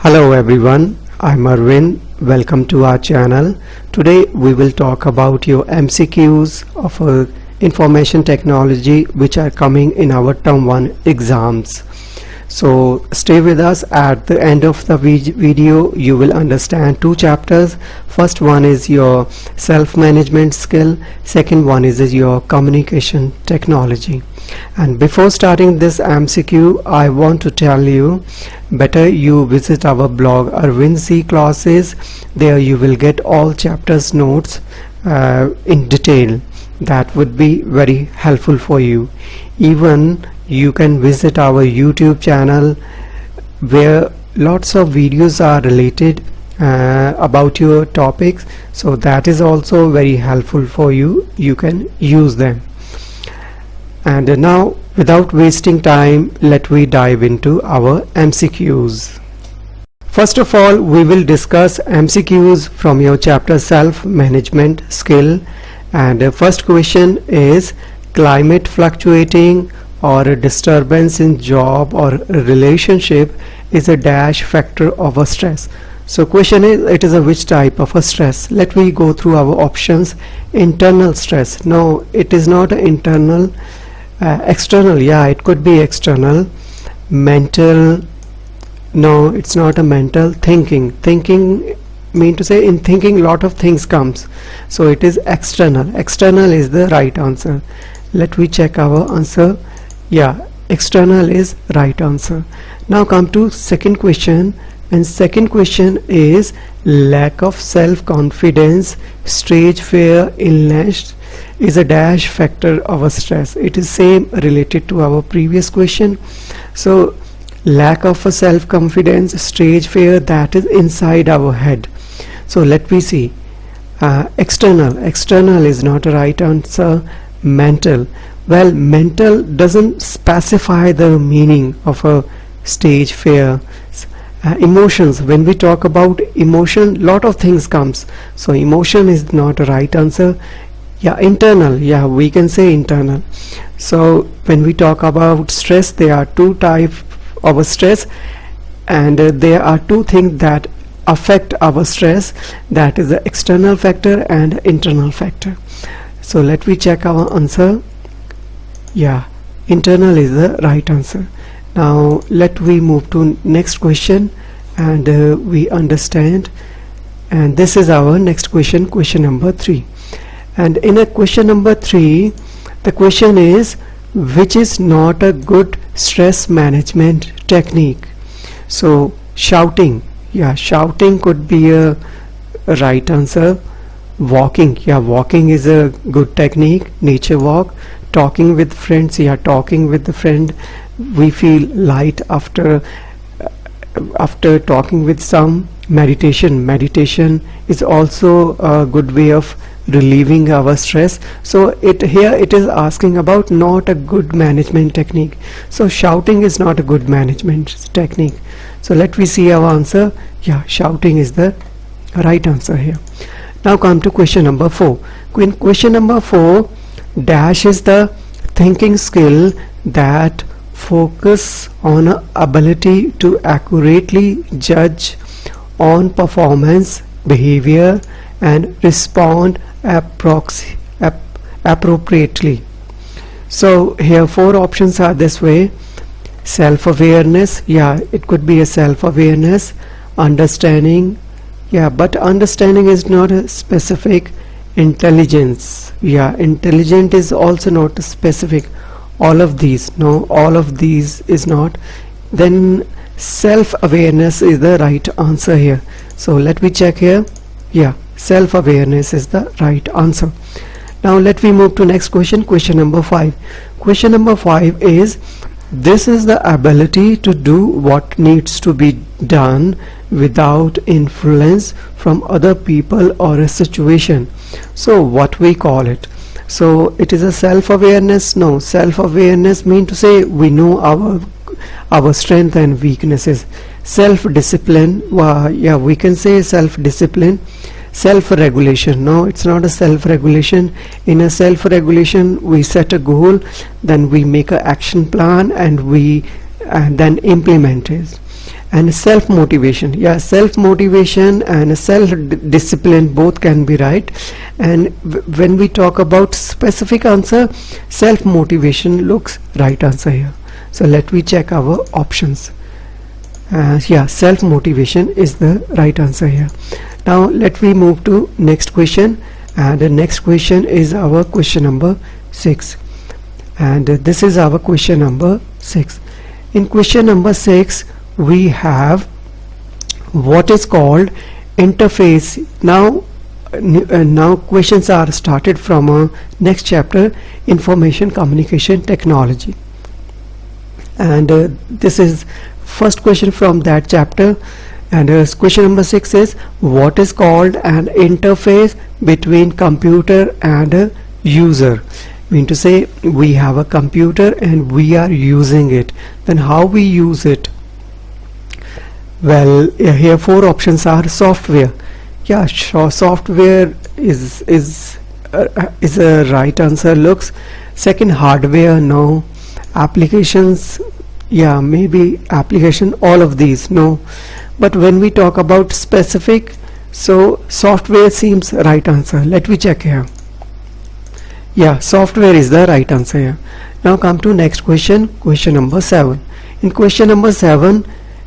Hello everyone, I'm Arvind. Welcome to our channel. Today we will talk about your MCQs of information technology which are coming in our term 1 exams. So stay with us. At the end of the video you will understand two chapters. First one is your self-management skill, second one is your communication technology. And before starting this MCQ, I want to tell you, better you visit our blog Arvind C Classes. There you will get all chapters notes in detail. That would be very helpful for you. Even you can visit our YouTube channel where lots of videos are related about your topics, so that is also very helpful for you. You can use them. And now, without wasting time, let we dive into our MCQs. First of all, we will discuss MCQs from your chapter self-management skill. And the first question is, climate fluctuating or a disturbance in job or relationship is a dash factor of a stress. So question is, it is a which type of a stress? Let me go through our options. Internal stress. No, it is not internal. External, yeah, it could be external. Mental, no, it's not a mental. Thinking mean to say in thinking lot of things comes, so it is external. External is the right answer. Let me check our answer. Yeah, external is right answer. Now come to second question, and second question is lack of self-confidence, stage fear, illness is a dash factor of a stress. It is same related to our previous question. So lack of a self-confidence, stage fear, that is inside our head. So let me see. External is not a right answer. Mental, well, mental doesn't specify the meaning of a stage fear. Emotions, when we talk about emotion, lot of things comes, so emotion is not a right answer. Yeah, internal, yeah, we can say internal. So when we talk about stress, there are two types of a stress, and there are two things that affect our stress, that is the external factor and internal factor. So let me check our answer. Yeah, internal is the right answer. Now let we move to next question, and we understand, and this is our next question, question number 3. And in a question number 3, the question is, which is not a good stress management technique? So shouting, yeah, shouting could be a right answer. Walking, yeah, walking is a good technique. Nature walk. Talking with friends, yeah, talking with the friend, we feel light after talking with some. Meditation is also a good way of relieving our stress. So here it is asking about not a good management technique. So shouting is not a good management technique. So let me see our answer. Yeah, shouting is the right answer here. Now come to question number 4. Question number 4, dash is the thinking skill that focus on ability to accurately judge on performance, behavior, and respond appropriately. So here 4 options are this way. Self-awareness, yeah, it could be a self-awareness. Understanding, yeah, but understanding is not a specific. Intelligence, yeah, intelligent is also not specific. All of these, no, all of these is not. Then self-awareness is the right answer here. So let me check here. Yeah, self-awareness is the right answer. Now let me move to next question, question number 5. Question number 5 is, this is the ability to do what needs to be done without influence from other people or a situation. So what we call it? So it is a self-awareness. No, self-awareness mean to say we know our strength and weaknesses. Self-discipline, yeah, we can say self-discipline. Self-regulation, no, it's not a self-regulation. In a self-regulation, we set a goal, then we make an action plan, and we then implement it. And self motivation, yeah, self motivation and self discipline both can be right. And when we talk about specific answer, self motivation looks right answer here. So let me check our options. Yeah, self motivation is the right answer here. Now let me move to next question, and the next question is our question number 6, and this is our question number 6. In question number 6 we have what is called interface. Now questions are started from next chapter, information communication technology, and this is first question from that chapter. And question number 6 is what is called an interface between computer and a user. Mean to say we have a computer and we are using it, then how we use it? Well, here 4 options are. Software, yeah, software is a right answer looks. Second, hardware, no. Applications, yeah, maybe application, all of these, no. But when we talk about specific, so software seems right answer. Let me check here. Yeah, software is the right answer here. Now come to next question, question number 7. In question number 7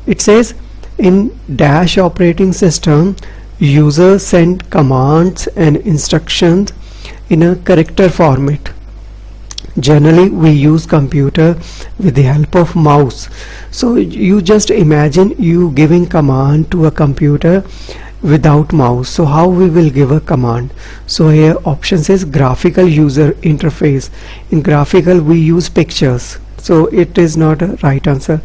it says, in dash operating system, users send commands and instructions in a character format. Generally we use computer with the help of mouse. So you just imagine you giving command to a computer without mouse. So how we will give a command? So here option says graphical user interface. In graphical we use pictures, so it is not a right answer.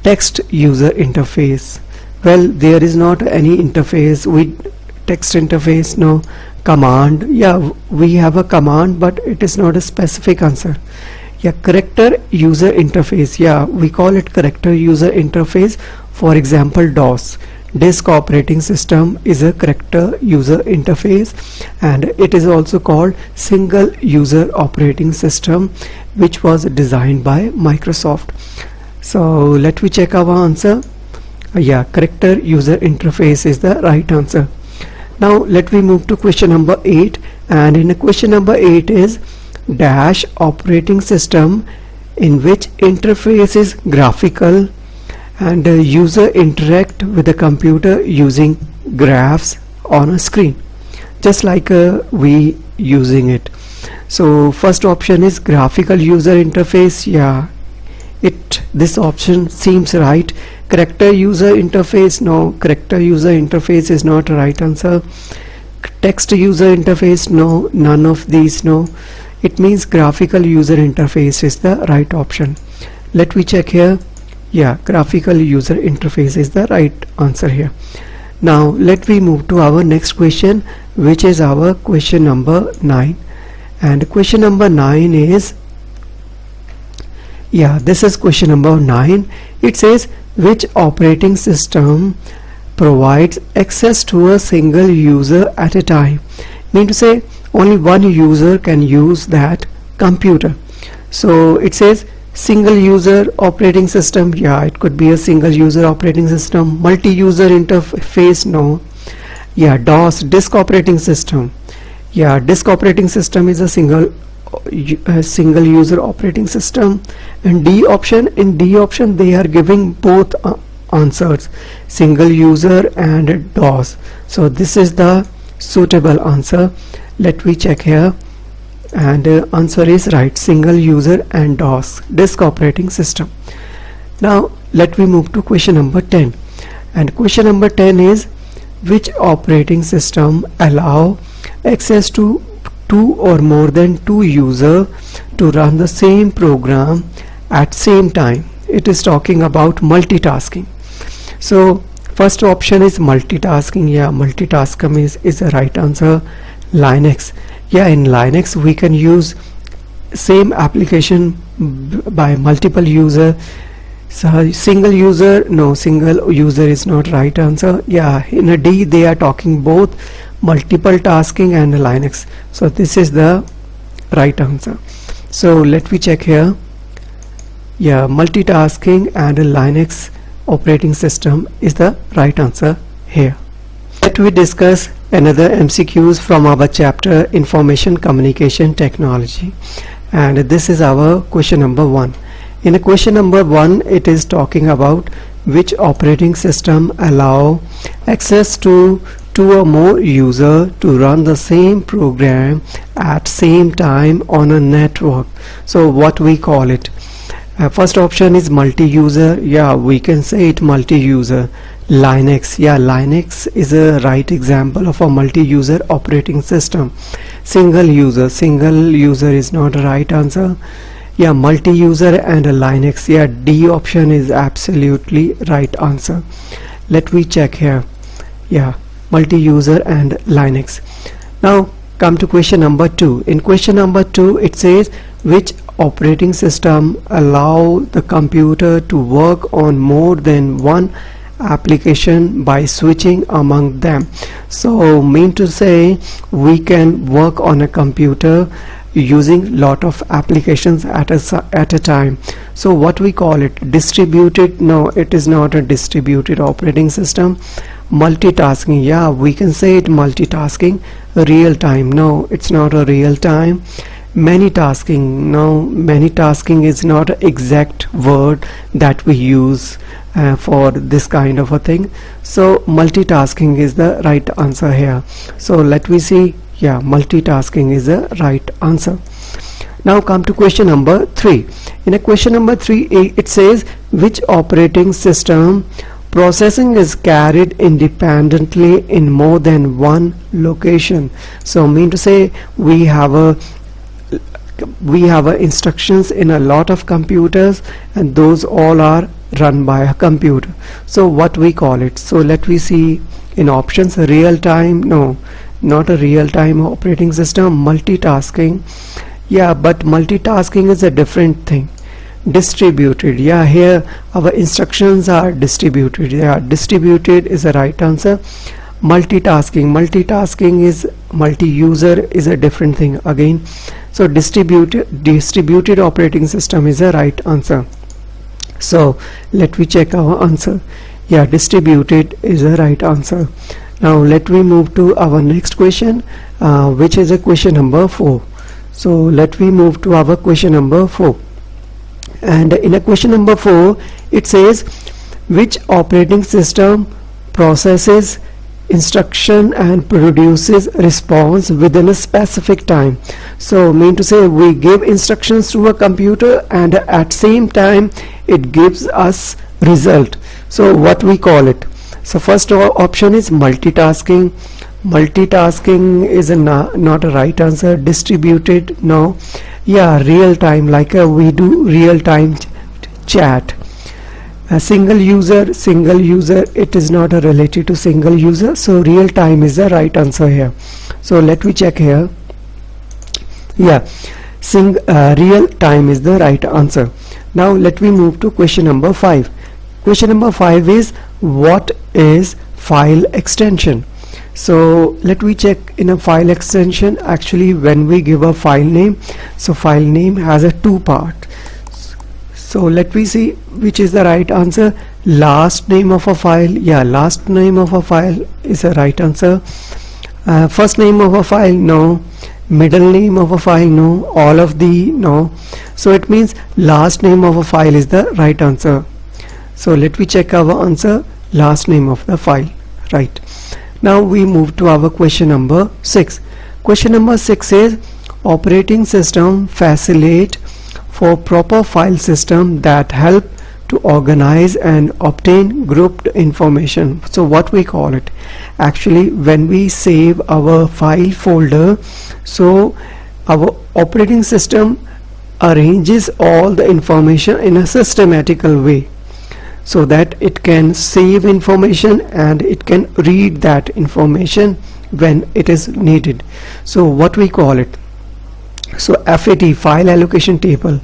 Text user interface, well, there is not any interface with text interface, no. Command, yeah, we have a command, but it is not a specific answer. Yeah, character user interface, yeah, we call it character user interface. For example, DOS, disk operating system, is a character user interface, and it is also called single user operating system, which was designed by Microsoft. So let me check our answer. Yeah, character user interface is the right answer. Now let me move to question number 8, and in question number 8 is dash operating system in which interface is graphical and user interact with the computer using graphs on a screen, just like we using it. So first option is graphical user interface, yeah, this option seems right. Character user interface, no, character user interface is not a right answer. Text user interface, no, none of these, no. It means graphical user interface is the right option. Let me check here. Yeah, graphical user interface is the right answer here. Now let me move to our next question, which is our question number 9. And question number 9 is, yeah, this is question number 9. It says, which operating system provides access to a single user at a time? Mean to say only one user can use that computer. So it says single user operating system, yeah, it could be a single user operating system. Multi-user interface, no. Yeah, DOS, disk operating system, yeah, disk operating system is a single user operating system. And D option, in D option they are giving both answers, single user and DOS. So this is the suitable answer. Let me check here, and answer is right, single user and DOS, disk operating system. Now let me move to question number 10, and question number 10 is, which operating system allow access to two or more than two users to run the same program at same time? It is talking about multitasking. So first option is multitasking, yeah, multitasking is the right answer. Linux, yeah, in Linux we can use same application by multiple user. So single user, no, single user is not right answer. Yeah, in a D they are talking both multiple tasking and Linux, so this is the right answer. So let me check here. Yeah, multitasking and Linux operating system is the right answer here. Let we discuss another MCQs from our chapter Information Communication Technology, and this is our question number 1. In a question number 1, it is talking about which operating system allow access to two or more user to run the same program at same time on a network. So what we call it? First option is multi-user. Yeah, we can say it multi-user. Linux. Yeah, Linux is a right example of a multi-user operating system. Single user. Single user is not a right answer. Yeah, multi-user and a Linux. Yeah, D option is absolutely right answer. Let me check here. Yeah, multi-user and Linux. Now come to question number 2. In question number 2, it says which operating system allow the computer to work on more than one application by switching among them. So mean to say we can work on a computer using lot of applications at a time. So what we call it? Distributed? No, it is not a distributed operating system. Multitasking. Yeah, we can say it multitasking. Real time? No, it's not a real time. Many tasking? No, many tasking is not an exact word that we use for this kind of a thing. So multitasking is the right answer here. So let me see. Yeah, multitasking is the right answer. Now come to question number 3. In a question number 3, it says which operating system processing is carried independently in more than one location. So mean to say we have instructions in a lot of computers, and those all are run by a computer. So what we call it? So let me see in options. Real time? No, not a real time operating system. Multitasking? Yeah, but multitasking is a different thing. Distributed? Yeah, here our instructions are distributed. Yeah, distributed is the right answer. Multitasking is multi-user is a different thing again. So distributed operating system is the right answer. So let me check our answer. Yeah, distributed is the right answer. Now let me move to our next question, which is a question number 4. So let me move to our question number 4. And in a question number 4, it says which operating system processes instruction and produces response within a specific time. So mean to say we give instructions to a computer and at same time it gives us result. So what we call it? So first option is multitasking. Multitasking is not a right answer. Distributed? No. Yeah, real time, like we do real time chat. Single user, it is not related to single user. So real time is the right answer here. So let me check here. Yeah, real time is the right answer. Now let me move to question number 5. Question number 5 is what is file extension? So let me check in a file extension. Actually, when we give a file name, so file name has a 2 part. So let me see which is the right answer. Last name of a file. Yeah, last name of a file is the right answer. First name of a file? No. Middle name of a file? No. All of the? No. So it means last name of a file is the right answer. So let me check our answer. Last name of the file. Right. Now we move to our question number 6. Question number 6 is operating system facilitate for proper file system that help to organize and obtain grouped information. So what we call it? Actually, when we save our file folder, so our operating system arranges all the information in a systematical way, so that it can save information and it can read that information when it is needed. So what we call it? So FAT, file allocation table.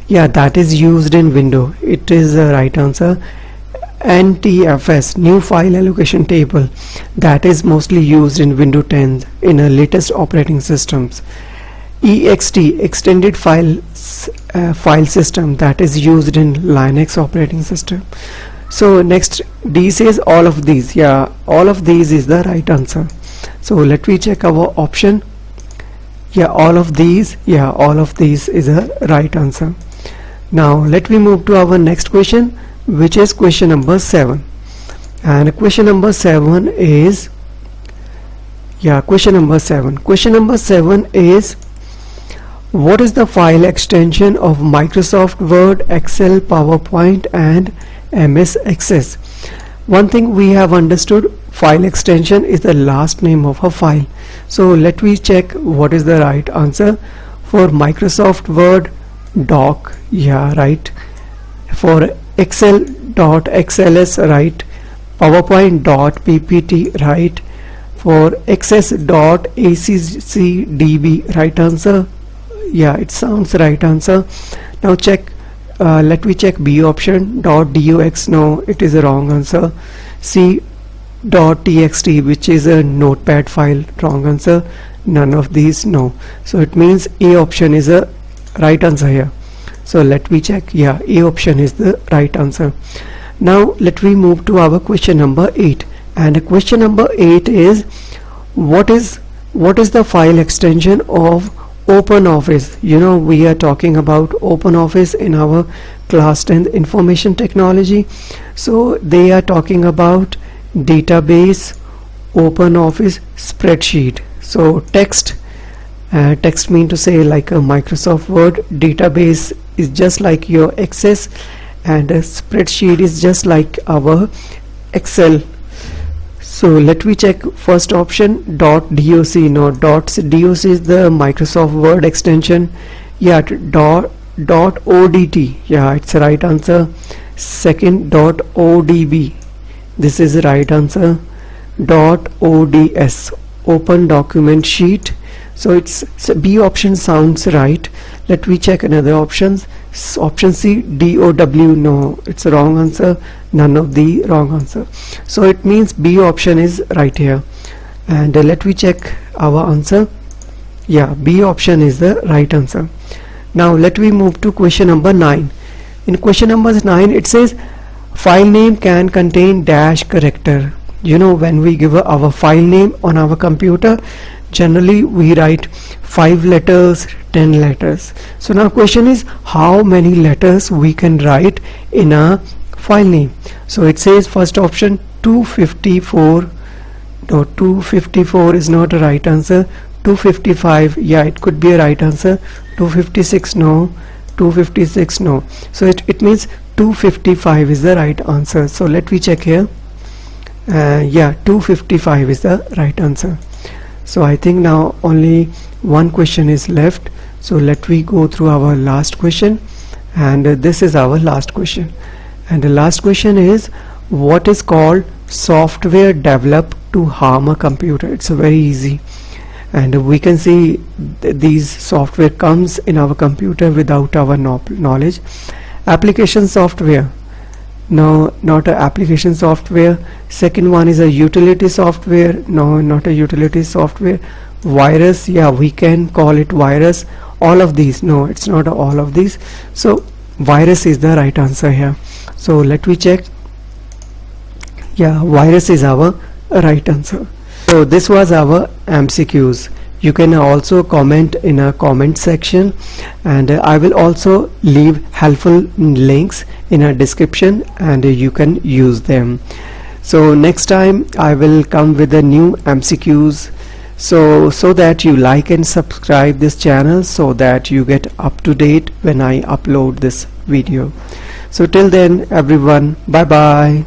Yeah, that is used in Windows. It is the right answer. NTFS, new file allocation table, that is mostly used in Windows 10 in the latest operating systems. EXT, extended file system, that is used in Linux operating system. So next D says all of these. Yeah, all of these is the right answer. So let me check our option. Yeah, all of these. Yeah, all of these is a right answer. Now let me move to our next question, which is question number 7. And question number 7 is, yeah, question number 7. Question number 7 is, what is the file extension of Microsoft Word, Excel, PowerPoint and MS Access? One thing we have understood, file extension is the last name of a file. So let me check what is the right answer. For Microsoft Word, doc, yeah, right. For Excel, .xls, right. PowerPoint, .ppt, right. For Access, .accdb, right answer. Yeah, it sounds right answer. Now check, let me check B option, .dox, no, it is a wrong answer. C, .txt, which is a notepad file, wrong answer. None of these, no. So it means A option is a right answer here. So let me check. Yeah, A option is the right answer. Now let me move to our question number 8. And question number 8 is, what is the file extension of OpenOffice? You know, we are talking about OpenOffice in our class 10 information technology. So they are talking about database, OpenOffice, spreadsheet. So text mean to say like a Microsoft Word, database is just like your Access, and a spreadsheet is just like our Excel. So let me check first option, .doc. No, .doc is the Microsoft Word extension. Yeah, .odt, yeah, it's the right answer. Second, .odb, this is the right answer. .ods, open document sheet. So B option sounds right. Let me check another options. Option C, DOW, no, it's a wrong answer. None of the wrong answer. So it means B option is right here. And let me check our answer. Yeah, B option is the right answer. Now let me move to question number 9. In question number 9 it says, file name can contain dash character. You know, when we give our file name on our computer, generally we write 5 letters, 10 letters. So now question is, how many letters we can write in a file name? So it says first option 254. No, 254 is not a right answer. 255, yeah, it could be a right answer. 256, no. 256, no. So it means 255 is the right answer. So let me check here. Yeah, 255 is the right answer. So I think now only one question is left. So let me go through our last question, and this is our last question. And the last question is, what is called software developed to harm a computer? It's very easy, and we can see these software comes in our computer without our knowledge. Application software, no, not a application software. Second one is a utility software, no, not a utility software. Virus, yeah, we can call it virus. All of these, no, it's not all of these. So virus is the right answer here. So let me check. Yeah, virus is our right answer. So this was our MCQs. You can also comment in a comment section, and I will also leave helpful links in a description, and you can use them. So next time I will come with a new MCQs, so that you like and subscribe this channel, so that you get up to date when I upload this video. So till then everyone, bye bye.